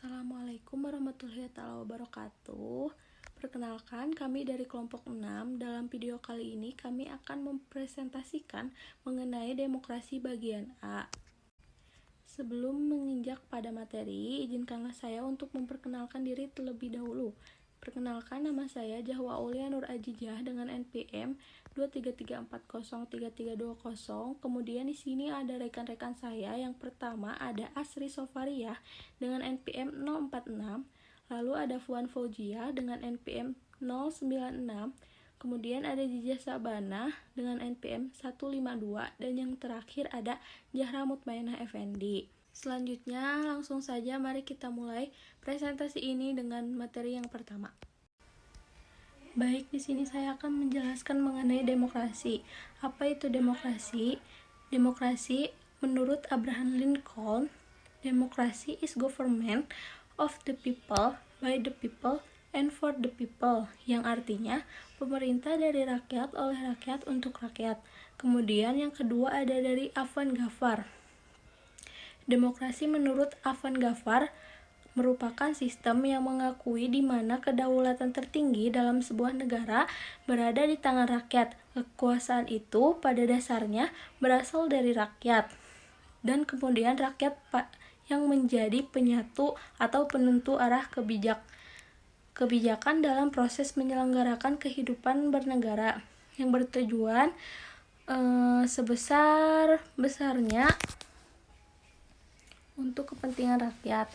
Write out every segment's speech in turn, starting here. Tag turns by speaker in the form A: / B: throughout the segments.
A: Assalamualaikum warahmatullahi wabarakatuh. Perkenalkan, kami dari kelompok 6. Dalam video kali ini kami akan mempresentasikan mengenai demokrasi bagian A. Sebelum menginjak pada materi, izinkanlah saya untuk memperkenalkan diri terlebih dahulu. Perkenalkan, nama saya Jahwa Aulia Nur Ajijah dengan NPM 233403320. Kemudian di sini ada rekan-rekan saya. Yang pertama ada Asri Sofariah dengan NPM 046, lalu ada Fuan Fauzia dengan NPM 096, kemudian ada Jijah Sabana dengan NPM 152, dan yang terakhir ada Zahra Mutmainah Effendi. Selanjutnya, langsung saja mari kita mulai presentasi ini dengan materi yang pertama. Baik, di sini saya akan menjelaskan mengenai demokrasi. Apa itu demokrasi? Demokrasi menurut Abraham Lincoln, democracy is government of the people, by the people, and for the people, yang artinya pemerintah dari rakyat, oleh rakyat, untuk rakyat. Kemudian yang kedua ada dari Avan Gafar. Demokrasi menurut Avan Gafar merupakan sistem yang mengakui di mana kedaulatan tertinggi dalam sebuah negara berada di tangan rakyat. Kekuasaan itu pada dasarnya berasal dari rakyat, dan kemudian rakyat yang menjadi penyatu atau penentu arah kebijakan dalam proses menyelenggarakan kehidupan bernegara yang bertujuan sebesar-besarnya untuk kepentingan rakyat.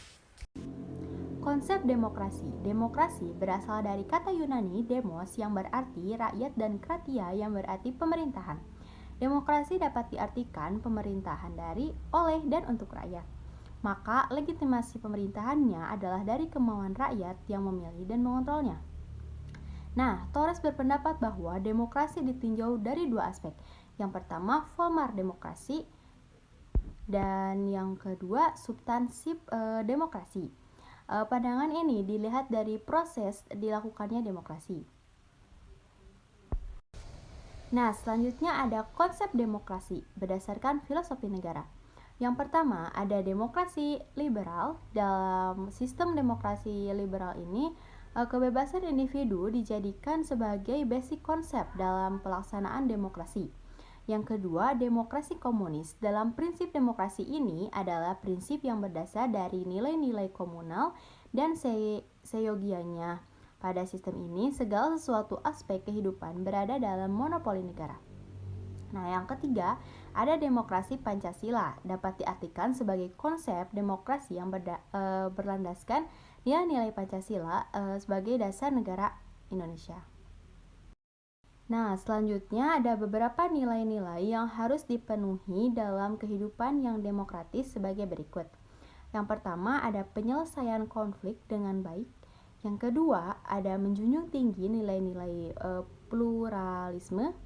B: Konsep demokrasi. Demokrasi berasal dari kata Yunani demos yang berarti rakyat dan kratia yang berarti pemerintahan. Demokrasi dapat diartikan pemerintahan dari, oleh, dan untuk rakyat. Maka legitimasi pemerintahannya adalah dari kemauan rakyat yang memilih dan mengontrolnya. Nah, Torres berpendapat bahwa demokrasi ditinjau dari dua aspek. Yang pertama, formal demokrasi, dan yang kedua, substansif demokrasi. Pandangan ini dilihat dari proses dilakukannya demokrasi. Nah, selanjutnya ada konsep demokrasi berdasarkan filosofi negara. Yang pertama, ada demokrasi liberal. Dalam sistem demokrasi liberal ini, kebebasan individu dijadikan sebagai basic konsep dalam pelaksanaan demokrasi. Yang kedua, demokrasi komunis. Dalam prinsip demokrasi ini adalah prinsip yang berdasar dari nilai-nilai komunal dan seyogianya. Pada sistem ini, segala sesuatu aspek kehidupan berada dalam monopoli negara. Nah, yang ketiga, ada demokrasi Pancasila. Dapat diartikan sebagai konsep demokrasi yang berlandaskan nilai-nilai Pancasila sebagai dasar negara Indonesia. Nah, selanjutnya ada beberapa nilai-nilai yang harus dipenuhi dalam kehidupan yang demokratis sebagai berikut. Yang pertama ada penyelesaian konflik dengan baik. Yang kedua ada menjunjung tinggi nilai-nilai pluralisme.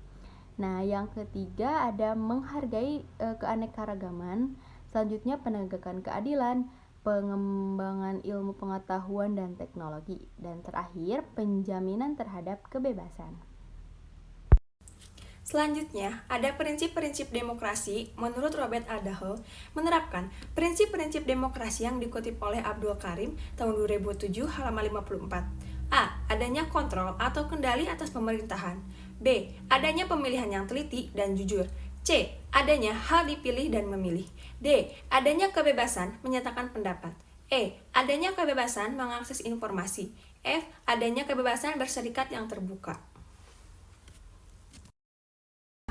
B: Nah, yang ketiga ada menghargai keanekaragaman. Selanjutnya penegakan keadilan, pengembangan ilmu pengetahuan dan teknologi. Dan terakhir penjaminan terhadap kebebasan.
C: Selanjutnya, ada prinsip-prinsip demokrasi menurut Robert Adahl menerapkan prinsip-prinsip demokrasi yang dikutip oleh Abdul Karim tahun 2007 halaman 54. A. Adanya kontrol atau kendali atas pemerintahan. B. Adanya pemilihan yang teliti dan jujur. C. Adanya hak dipilih dan memilih. D. Adanya kebebasan menyatakan pendapat. E. Adanya kebebasan mengakses informasi. F. Adanya kebebasan berserikat yang terbuka.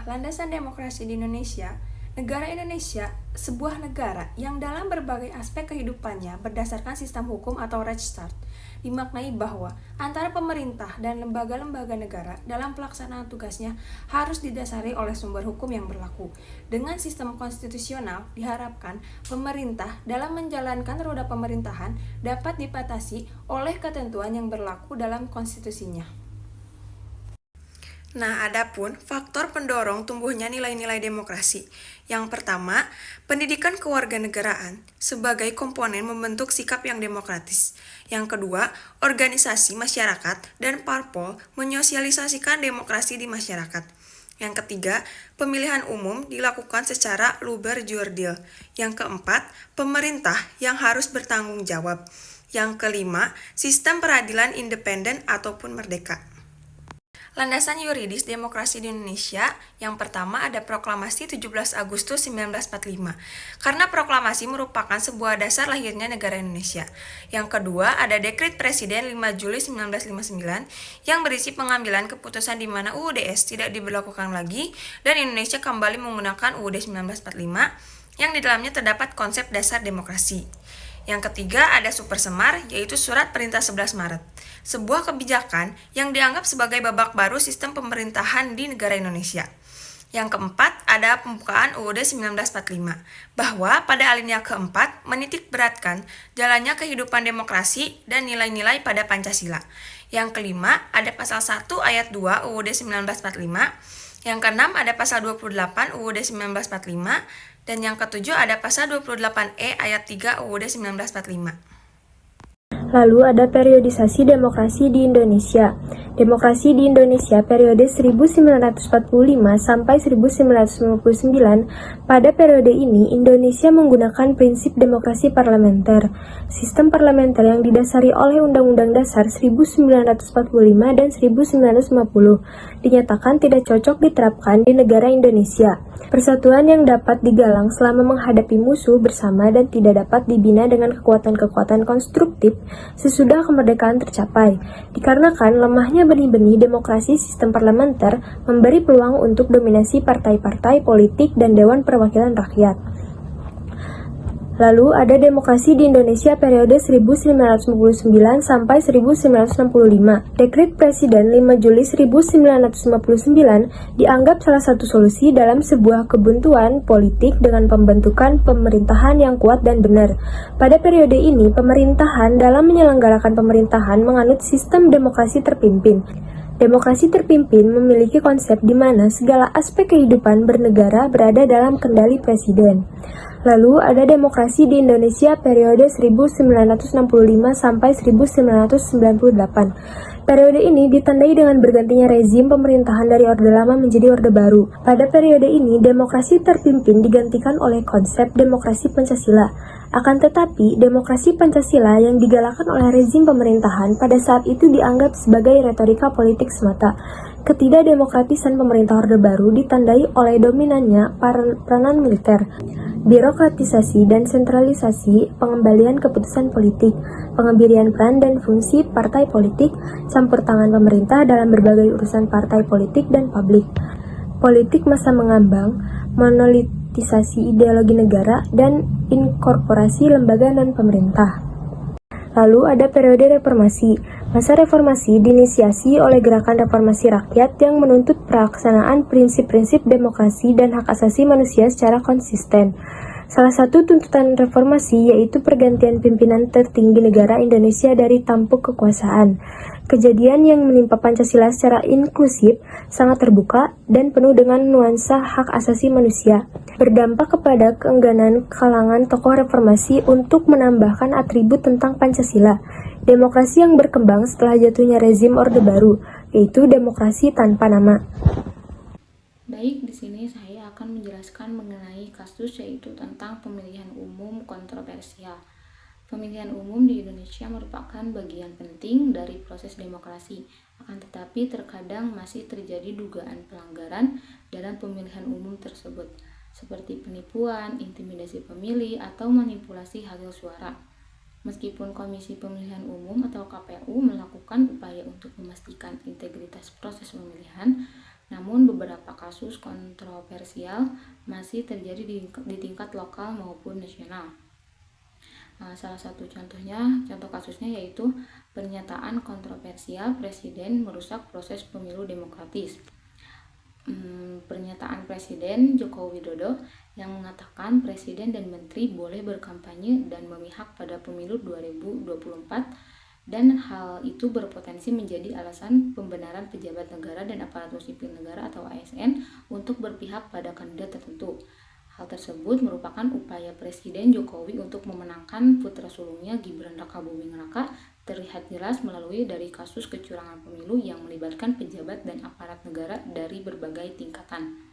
C: Landasan demokrasi di Indonesia. Negara Indonesia, sebuah negara yang dalam berbagai aspek kehidupannya berdasarkan sistem hukum atau Rechtsstaat, dimaknai bahwa antara pemerintah dan lembaga-lembaga negara dalam pelaksanaan tugasnya harus didasari oleh sumber hukum yang berlaku. Dengan sistem konstitusional, diharapkan pemerintah dalam menjalankan roda pemerintahan dapat dibatasi oleh ketentuan yang berlaku dalam konstitusinya. Nah, adapun faktor pendorong tumbuhnya nilai-nilai demokrasi. Yang pertama, pendidikan kewarganegaraan sebagai komponen membentuk sikap yang demokratis. Yang kedua, organisasi masyarakat dan parpol menyosialisasikan demokrasi di masyarakat. Yang ketiga, pemilihan umum dilakukan secara luber jurdil. Yang keempat, pemerintah yang harus bertanggung jawab. Yang kelima, sistem peradilan independen ataupun merdeka. Landasan yuridis demokrasi di Indonesia, yang pertama ada Proklamasi 17 Agustus 1945, karena proklamasi merupakan sebuah dasar lahirnya negara Indonesia. Yang kedua ada Dekret Presiden 5 Juli 1959, yang berisi pengambilan keputusan di mana UUDS tidak diberlakukan lagi, dan Indonesia kembali menggunakan UUD 1945, yang di dalamnya terdapat konsep dasar demokrasi. Yang ketiga ada Super Semar, yaitu Surat Perintah 11 Maret, sebuah kebijakan yang dianggap sebagai babak baru sistem pemerintahan di negara Indonesia. Yang keempat ada pembukaan UUD 1945, bahwa pada alinea keempat menitik beratkan jalannya kehidupan demokrasi dan nilai-nilai pada Pancasila. Yang kelima ada pasal 1 ayat 2 UUD 1945, yang keenam ada pasal 28 UUD 1945, dan yang ketujuh ada pasal 28E ayat 3 UUD 1945.
A: Lalu ada periodisasi demokrasi di Indonesia. Demokrasi di Indonesia periode 1945 sampai 1959. Pada periode ini, Indonesia menggunakan prinsip demokrasi parlementer. Sistem parlementer yang didasari oleh Undang-Undang Dasar 1945 dan 1950 dinyatakan tidak cocok diterapkan di negara Indonesia. Persatuan yang dapat digalang selama menghadapi musuh bersama dan tidak dapat dibina dengan kekuatan-kekuatan konstruktif sesudah kemerdekaan tercapai, dikarenakan lemahnya benih-benih demokrasi sistem parlementer memberi peluang untuk dominasi partai-partai politik dan Dewan Perwakilan Rakyat. Lalu ada demokrasi di Indonesia periode 1959 sampai 1965. Dekret Presiden 5 Juli 1959 dianggap salah satu solusi dalam sebuah kebuntuan politik dengan pembentukan pemerintahan yang kuat dan benar. Pada periode ini, pemerintahan dalam menyelenggarakan pemerintahan menganut sistem demokrasi terpimpin. Demokrasi terpimpin memiliki konsep di mana segala aspek kehidupan bernegara berada dalam kendali presiden. Lalu ada demokrasi di Indonesia periode 1965 sampai 1998. Periode ini ditandai dengan bergantinya rezim pemerintahan dari Orde Lama menjadi Orde Baru. Pada periode ini, demokrasi terpimpin digantikan oleh konsep demokrasi Pancasila. Akan tetapi, demokrasi Pancasila yang digalakan oleh rezim pemerintahan pada saat itu dianggap sebagai retorika politik semata. Ketidakdemokratisan pemerintah Orde Baru ditandai oleh dominannya peranan militer, birokratisasi dan sentralisasi, pengembalian keputusan politik, pengambilan peran dan fungsi partai politik, campur tangan pemerintah dalam berbagai urusan partai politik dan publik, politik masa mengambang, monolitisasi ideologi negara, dan inkorporasi lembaga non-pemerintah. Lalu ada periode reformasi. Masa reformasi diinisiasi oleh gerakan reformasi rakyat yang menuntut pelaksanaan prinsip-prinsip demokrasi dan hak asasi manusia secara konsisten. Salah satu tuntutan reformasi yaitu pergantian pimpinan tertinggi negara Indonesia dari tampuk kekuasaan. Kejadian yang menimpa Pancasila secara inklusif, sangat terbuka, dan penuh dengan nuansa hak asasi manusia, berdampak kepada keengganan kalangan tokoh reformasi untuk menambahkan atribut tentang Pancasila, demokrasi yang berkembang setelah jatuhnya rezim Orde Baru, yaitu demokrasi tanpa nama.
B: Baik, di sini saya akan menjelaskan mengenai kasus yaitu tentang pemilihan umum kontroversial. Pemilihan umum di Indonesia merupakan bagian penting dari proses demokrasi, akan tetapi terkadang masih terjadi dugaan pelanggaran dalam pemilihan umum tersebut, seperti penipuan, intimidasi pemilih, atau manipulasi hasil suara. Meskipun Komisi Pemilihan Umum atau KPU melakukan upaya untuk memastikan integritas proses pemilihan, namun beberapa kasus kontroversial masih terjadi di tingkat lokal maupun nasional. Salah satu contoh kasusnya yaitu pernyataan kontroversial Presiden merusak proses pemilu demokratis. Pernyataan Presiden Joko Widodo yang mengatakan Presiden dan Menteri boleh berkampanye dan memihak pada pemilu 2024, dan hal itu berpotensi menjadi alasan pembenaran pejabat negara dan aparatur sipil negara atau ASN untuk berpihak pada kandidat tertentu. Hal tersebut merupakan upaya Presiden Jokowi untuk memenangkan putra sulungnya Gibran Rakabuming Raka, terlihat jelas melalui dari kasus kecurangan pemilu yang melibatkan pejabat dan aparat negara dari berbagai tingkatan.